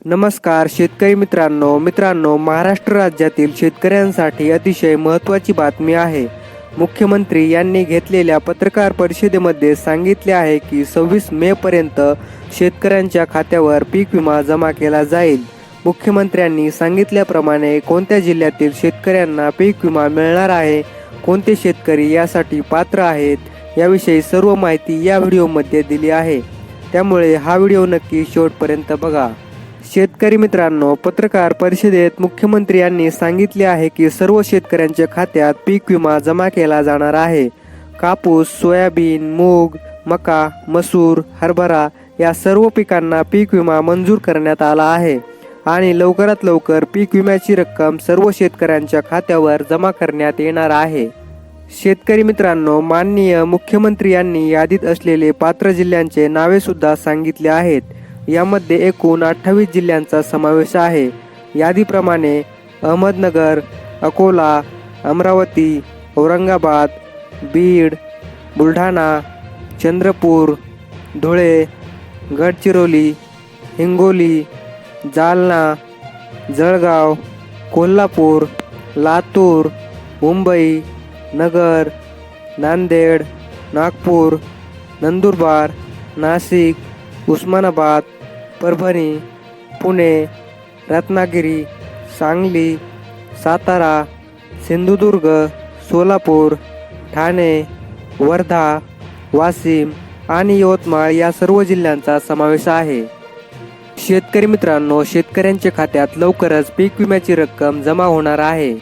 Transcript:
नमस्कार शेतकरी मित्रांनो, महाराष्ट्र राज्यातील शेतकऱ्यांसाठी अतिशय महत्त्वाची बातमी आहे। मुख्यमंत्री यांनी घेतलेल्या पत्रकार परिषदेमध्ये सांगितले आहे की 26 मे पर्यंत शेतकऱ्यांच्या खात्यावर पीक विमा जमा केला जाईल। मुख्यमंत्र्यांनी सांगितल्याप्रमाणे कोणत्या जिल्ह्यातील शेतकऱ्यांना पीक विमा मिळणार आहे, कोणते शेतकरी यासाठी पात्र आहेत याविषयी सर्व माहिती या व्हिडिओमध्ये दिली आहे। त्यामुळे हा व्हिडिओ नक्की शेवटपर्यंत बघा। शेतकरी मित्रांनो, पत्रकार परिषदेत मुख्यमंत्री यांनी सांगितले आहे की सर्व शेतकऱ्यांच्या खात्यात पीक विमा जमा केला जाणार आहे। कापूस, सोयाबीन, मूग, मका, मसूर, हरभरा या सर्व पिकांना पीक विमा मंजूर करण्यात आला आहे आणि लवकरात लवकर पीक विम्याची रक्कम सर्व शेतकऱ्यांच्या खात्यावर जमा करण्यात येणार आहे। शेतकरी मित्रांनो, माननीय मुख्यमंत्री यांनी यादीत असलेले पात्र जिल्ह्यांचे नावे सुद्धा सांगितले आहेत। यामध्ये एकूण 28 जिल्ह्यांचा समावेश आहे। यादीप्रमाणे अहमदनगर, अकोला, अमरावती, औरंगाबाद, बीड, बुलढाणा, चंद्रपूर, धुळे, गडचिरोली, हिंगोली, जालना, जळगाव, कोल्हापूर, लातूर, मुंबई, नगर, नांदेड, नागपूर, नंदुरबार, नाशिक, उस्मानाबाद, परभणी, पुणे, रत्नागिरी, सांगली, सातारा, सिंधुदुर्ग, सोलापूर, ठाणे, वर्धा, वाशिम आणि यवतमाळ या सर्व जिल्ह्यांचा समावेश आहे। शेतकरी मित्रांनो, शेतकऱ्यांच्या खात्यात लवकरच पीक विम्याची रक्कम जमा होणार आहे।